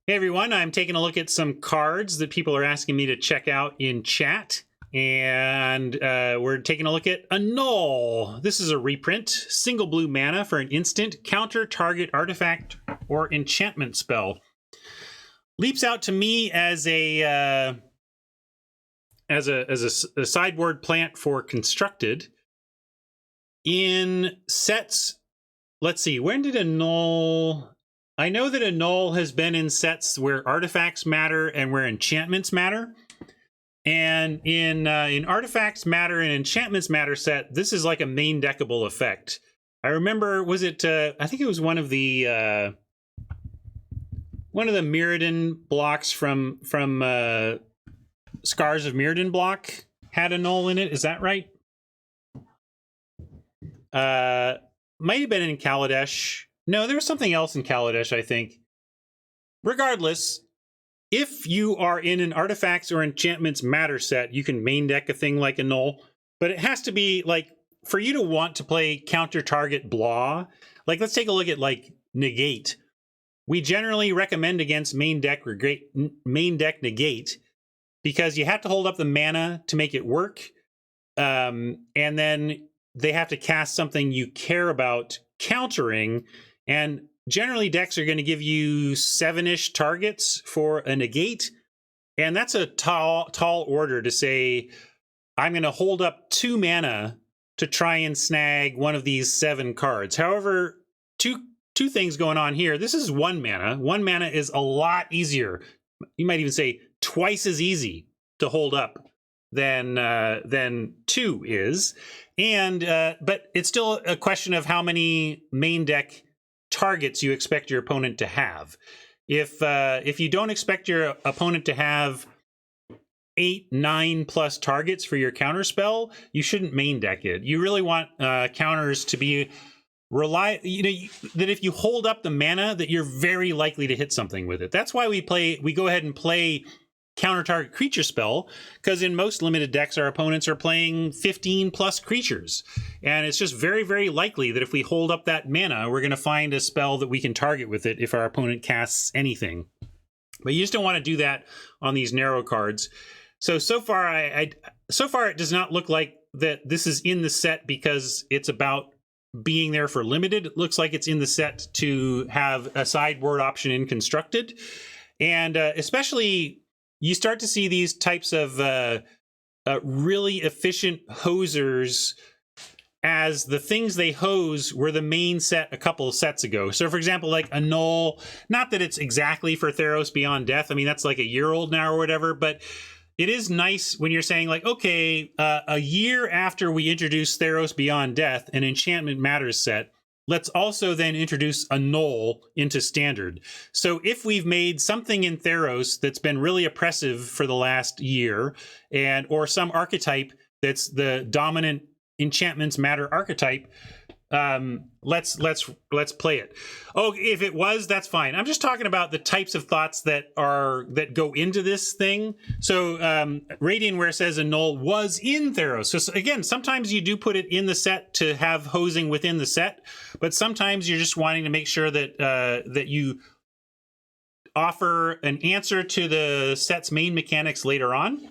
Hey everyone, I'm taking a look at some cards that people are asking me to check out in chat. And we're taking a look at Annul. This is a reprint, single blue mana for an instant, counter target artifact or enchantment spell. Leaps out to me as a sideboard plant for constructed. In sets, let's see, when did Annul... I know that Annul has been in sets where artifacts matter and where enchantments matter. And in artifacts matter and enchantments matter set, this is like a main deckable effect. I remember, was it? I think it was one of the Mirrodin blocks from Scars of Mirrodin block had Annul in it. Is that right? Might have been in Kaladesh. No, there was something else in Kaladesh, I think. Regardless, if you are in an artifacts or enchantments matter set, you can main deck a thing like Annul, but it has to be like, for you to want to play counter target blah, like let's take a look at like negate. We generally recommend against main deck negate because you have to hold up the mana to make it work. And then they have to cast something you care about countering. And generally decks are going to give you 7-ish targets for a negate. And that's a tall order to say, I'm going to hold up 2 mana to try and snag one of these 7 cards. However, two things going on here. This is 1 mana. 1 mana is a lot easier. You might even say twice as easy to hold up than 2 is. And but it's still a question of how many main deck targets you expect your opponent to have. If you don't expect your opponent to have 8, 9 plus targets for your counter spell, you shouldn't main deck it. You really want counters to be that if you hold up the mana, that you're very likely to hit something with it. That's why we go ahead and play counter target creature spell, because in most limited decks our opponents are playing 15 plus creatures, and it's just very, very likely that if we hold up that mana, we're going to find a spell that we can target with it if our opponent casts anything. But you just don't want to do that on these narrow cards. So far it does not look like that this is in the set because it's about being there for limited. It looks like it's in the set to have a sideboard option in constructed, and especially you start to see these types of really efficient hosers as the things they hose were the main set a couple of sets ago. So, for example, like Annul, not that it's exactly for Theros Beyond Death. I mean, that's like a year old now or whatever, but it is nice when you're saying like, okay, a year after we introduce Theros Beyond Death, an enchantment matters set, let's also then introduce Annul into standard. So if we've made something in Theros that's been really oppressive for the last year, or some archetype that's the dominant enchantments matter archetype, let's play it. Oh, if it was, that's fine. I'm just talking about the types of thoughts that go into this thing. So Radiantware says Annul was in Theros. So again, sometimes you do put it in the set to have hosing within the set, but sometimes you're just wanting to make sure that that you offer an answer to the set's main mechanics later on.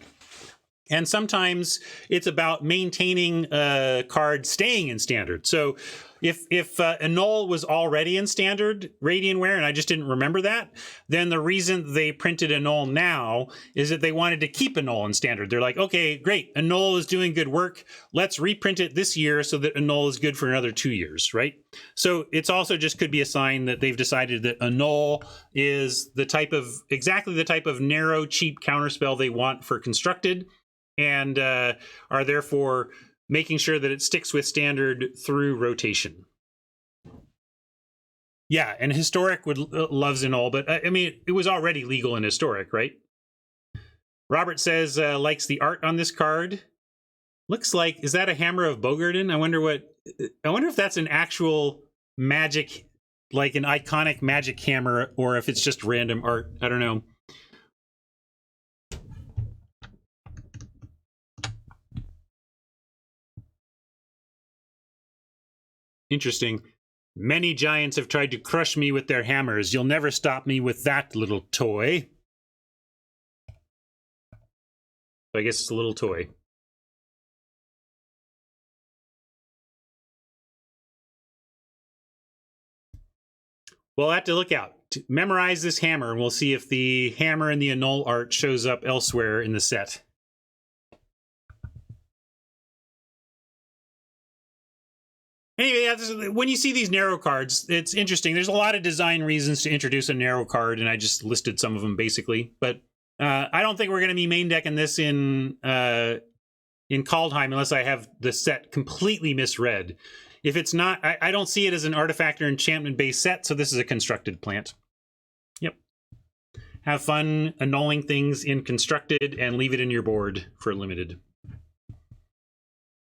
And sometimes it's about maintaining a card staying in standard. So if Annul was already in standard Radiantware, and I just didn't remember that, then the reason they printed Annul now is that they wanted to keep Annul in standard. They're like, okay, great, Annul is doing good work. Let's reprint it this year so that Annul is good for another 2 years, right? So it's also just could be a sign that they've decided that Annul is exactly the type of narrow, cheap counterspell they want for constructed, and are therefore making sure that it sticks with standard through rotation. Yeah, and Historic loves Annul, but I mean, it was already legal in Historic, right? Robert says likes the art on this card. Looks like, is that a Hammer of Bogarden? I wonder if that's an actual Magic, like an iconic Magic hammer, or if it's just random art. I don't know. Interesting. Many giants have tried to crush me with their hammers. You'll never stop me with that little toy. So I guess it's a little toy. We'll have to look out. Memorize this hammer, and we'll see if the hammer in the Annul art shows up elsewhere in the set. Anyway, when you see these narrow cards, it's interesting. There's a lot of design reasons to introduce a narrow card, and I just listed some of them basically. But I don't think we're going to be main decking this in Kaldheim unless I have the set completely misread. If it's not, I don't see it as an artifact or enchantment-based set, so this is a constructed plant. Yep. Have fun annulling things in constructed and leave it in your board for limited.